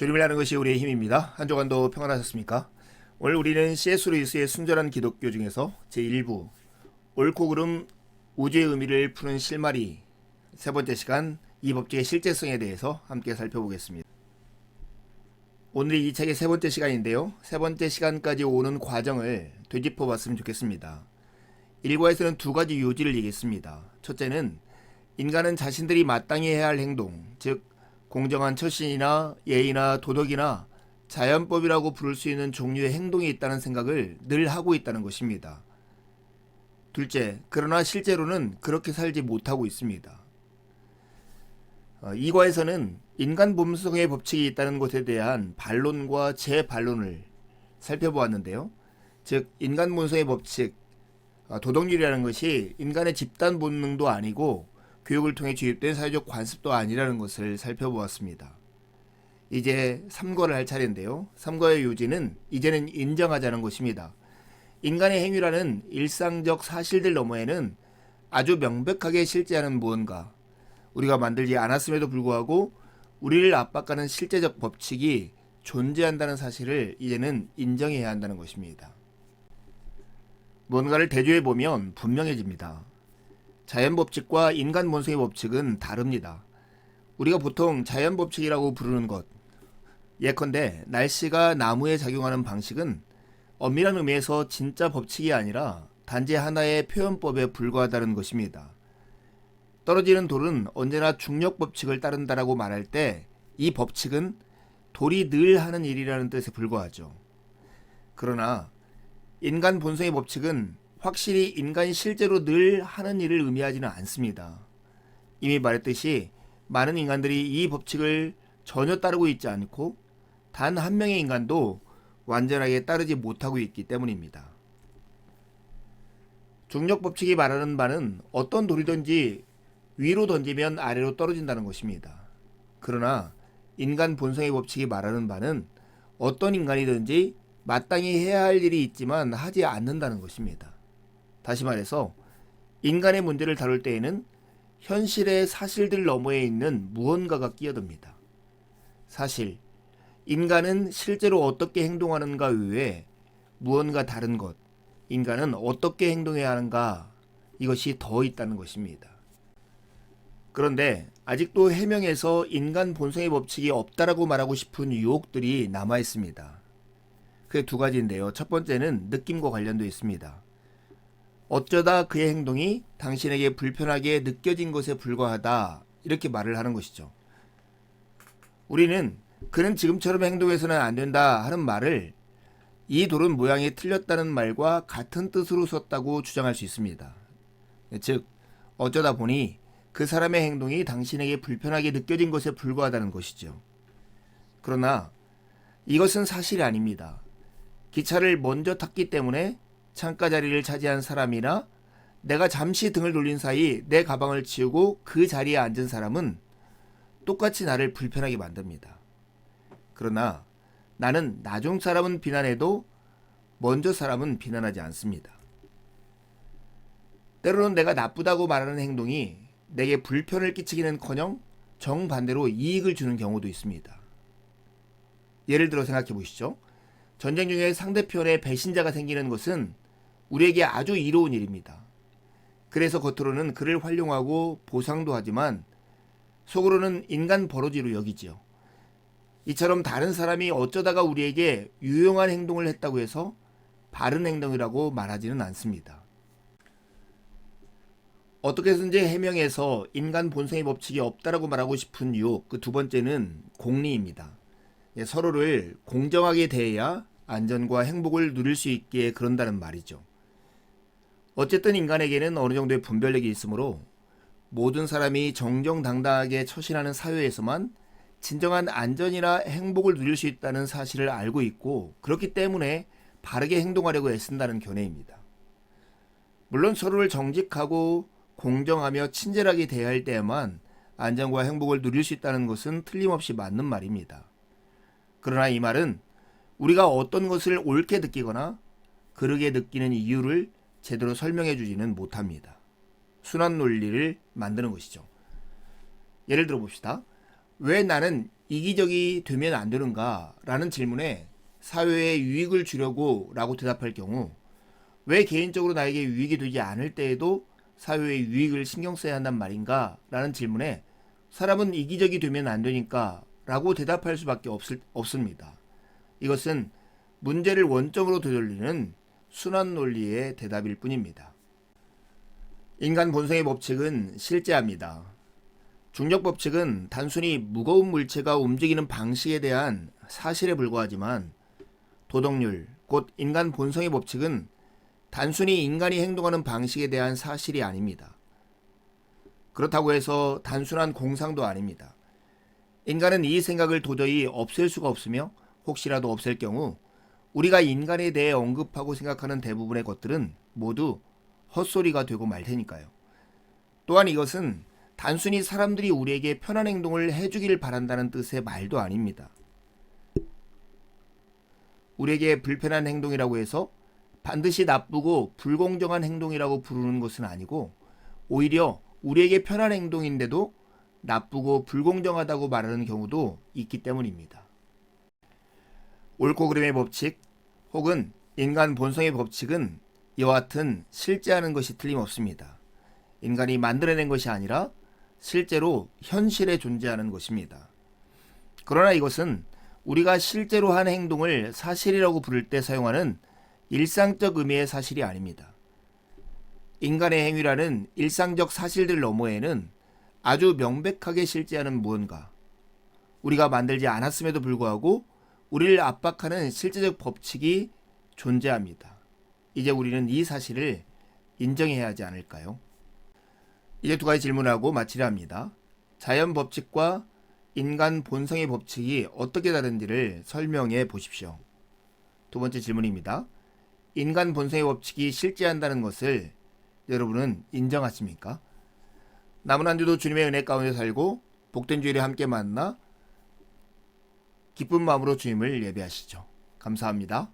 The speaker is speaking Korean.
주님을 아는 것이 우리의 힘입니다. 한 주간도 평안하셨습니까? 오늘 우리는 C.S. 루이스의 순전한 기독교 중에서 제1부 옳고 그름 우주의 의미를 푸는 실마리 세 번째 시간 이 법칙의 실제성에 대해서 함께 살펴보겠습니다. 오늘이 이 책의 세 번째 시간인데요. 세 번째 시간까지 오는 과정을 되짚어 봤으면 좋겠습니다. 1과에서는 두 가지 요지를 얘기했습니다. 첫째는 인간은 자신들이 마땅히 해야 할 행동, 즉 공정한 처신이나 예의나 도덕이나 자연법이라고 부를 수 있는 종류의 행동이 있다는 생각을 늘 하고 있다는 것입니다. 둘째, 그러나 실제로는 그렇게 살지 못하고 있습니다. 2과에서는 인간 본성의 법칙이 있다는 것에 대한 반론과 재반론을 살펴보았는데요. 즉 인간 본성의 법칙, 도덕률이라는 것이 인간의 집단 본능도 아니고 교육을 통해 주입된 사회적 관습도 아니라는 것을 살펴보았습니다. 이제 3과를 할 차례인데요. 3과의 요지는 이제는 인정하자는 것입니다. 인간의 행위라는 일상적 사실들 너머에는 아주 명백하게 실제하는 무언가, 우리가 만들지 않았음에도 불구하고 우리를 압박하는 실제적 법칙이 존재한다는 사실을 이제는 인정해야 한다는 것입니다. 무언가를 대조해 보면 분명해집니다. 자연법칙과 인간 본성의 법칙은 다릅니다. 우리가 보통 자연법칙이라고 부르는 것, 예컨대 날씨가 나무에 작용하는 방식은 엄밀한 의미에서 진짜 법칙이 아니라 단지 하나의 표현법에 불과하다는 것입니다. 떨어지는 돌은 언제나 중력법칙을 따른다라고 말할 때 이 법칙은 돌이 늘 하는 일이라는 뜻에 불과하죠. 그러나 인간 본성의 법칙은 확실히 인간이 실제로 늘 하는 일을 의미하지는 않습니다. 이미 말했듯이 많은 인간들이 이 법칙을 전혀 따르고 있지 않고 단 한 명의 인간도 완전하게 따르지 못하고 있기 때문입니다. 중력 법칙이 말하는 바는 어떤 돌이든지 위로 던지면 아래로 떨어진다는 것입니다. 그러나 인간 본성의 법칙이 말하는 바는 어떤 인간이든지 마땅히 해야 할 일이 있지만 하지 않는다는 것입니다. 다시 말해서 인간의 문제를 다룰 때에는 현실의 사실들 너머에 있는 무언가가 끼어듭니다. 사실, 인간은 실제로 어떻게 행동하는가 외에 무언가 다른 것, 인간은 어떻게 행동해야 하는가, 이것이 더 있다는 것입니다. 그런데 아직도 해명에서 인간 본성의 법칙이 없다라고 말하고 싶은 유혹들이 남아 있습니다. 그게 두 가지인데요. 첫 번째는 느낌과 관련되어 있습니다. 어쩌다 그의 행동이 당신에게 불편하게 느껴진 것에 불과하다, 이렇게 말을 하는 것이죠. 우리는 그는 지금처럼 행동해서는 안 된다 하는 말을 이 돌은 모양이 틀렸다는 말과 같은 뜻으로 썼다고 주장할 수 있습니다. 즉 어쩌다 보니 그 사람의 행동이 당신에게 불편하게 느껴진 것에 불과하다는 것이죠. 그러나 이것은 사실이 아닙니다. 기차를 먼저 탔기 때문에 창가 자리를 차지한 사람이나 내가 잠시 등을 돌린 사이 내 가방을 치우고 그 자리에 앉은 사람은 똑같이 나를 불편하게 만듭니다. 그러나 나는 나중 사람은 비난해도 먼저 사람은 비난하지 않습니다. 때로는 내가 나쁘다고 말하는 행동이 내게 불편을 끼치기는커녕 정반대로 이익을 주는 경우도 있습니다. 예를 들어 생각해 보시죠. 전쟁 중에 상대편에 배신자가 생기는 것은 우리에게 아주 이로운 일입니다. 그래서 겉으로는 그를 활용하고 보상도 하지만 속으로는 인간 버러지로 여기지요. 이처럼 다른 사람이 어쩌다가 우리에게 유용한 행동을 했다고 해서 바른 행동이라고 말하지는 않습니다. 어떻게 해서든지 해명에서 인간 본성의 법칙이 없다라고 말하고 싶은 유혹, 그 두 번째는 공리입니다. 서로를 공정하게 대해야 안전과 행복을 누릴 수 있게 그런다는 말이죠. 어쨌든 인간에게는 어느 정도의 분별력이 있으므로 모든 사람이 정정당당하게 처신하는 사회에서만 진정한 안전이나 행복을 누릴 수 있다는 사실을 알고 있고, 그렇기 때문에 바르게 행동하려고 애쓴다는 견해입니다. 물론 서로를 정직하고 공정하며 친절하게 대해야 할 때에만 안전과 행복을 누릴 수 있다는 것은 틀림없이 맞는 말입니다. 그러나 이 말은 우리가 어떤 것을 옳게 느끼거나 그르게 느끼는 이유를 제대로 설명해 주지는 못합니다. 순환 논리를 만드는 것이죠. 예를 들어 봅시다. 왜 나는 이기적이 되면 안 되는가? 라는 질문에 사회에 유익을 주려고 라고 대답할 경우, 왜 개인적으로 나에게 유익이 되지 않을 때에도 사회의 유익을 신경 써야 한단 말인가? 라는 질문에 사람은 이기적이 되면 안 되니까 라고 대답할 수밖에 없습니다. 이것은 문제를 원점으로 되돌리는 순환 논리의 대답일 뿐입니다. 인간 본성의 법칙은 실제합니다. 중력 법칙은 단순히 무거운 물체가 움직이는 방식에 대한 사실에 불과하지만, 도덕률, 곧 인간 본성의 법칙은 단순히 인간이 행동하는 방식에 대한 사실이 아닙니다. 그렇다고 해서 단순한 공상도 아닙니다. 인간은 이 생각을 도저히 없앨 수가 없으며, 혹시라도 없앨 경우 우리가 인간에 대해 언급하고 생각하는 대부분의 것들은 모두 헛소리가 되고 말 테니까요. 또한 이것은 단순히 사람들이 우리에게 편한 행동을 해주길 바란다는 뜻의 말도 아닙니다. 우리에게 불편한 행동이라고 해서 반드시 나쁘고 불공정한 행동이라고 부르는 것은 아니고, 오히려 우리에게 편한 행동인데도 나쁘고 불공정하다고 말하는 경우도 있기 때문입니다. 옳고 그름의 법칙 혹은 인간 본성의 법칙은 이와 같은 실제하는 것이 틀림없습니다. 인간이 만들어낸 것이 아니라 실제로 현실에 존재하는 것입니다. 그러나 이것은 우리가 실제로 한 행동을 사실이라고 부를 때 사용하는 일상적 의미의 사실이 아닙니다. 인간의 행위라는 일상적 사실들 너머에는 아주 명백하게 실제하는 무언가, 우리가 만들지 않았음에도 불구하고 우리를 압박하는 실제적 법칙이 존재합니다. 이제 우리는 이 사실을 인정해야 하지 않을까요? 이제 두 가지 질문하고 마치려 합니다. 자연 법칙과 인간 본성의 법칙이 어떻게 다른지를 설명해 보십시오. 두 번째 질문입니다. 인간 본성의 법칙이 실제한다는 것을 여러분은 인정하십니까? 남은 한 주도 주님의 은혜 가운데 살고 복된 주일에 함께 만나 기쁜 마음으로 주님을 예배하시죠. 감사합니다.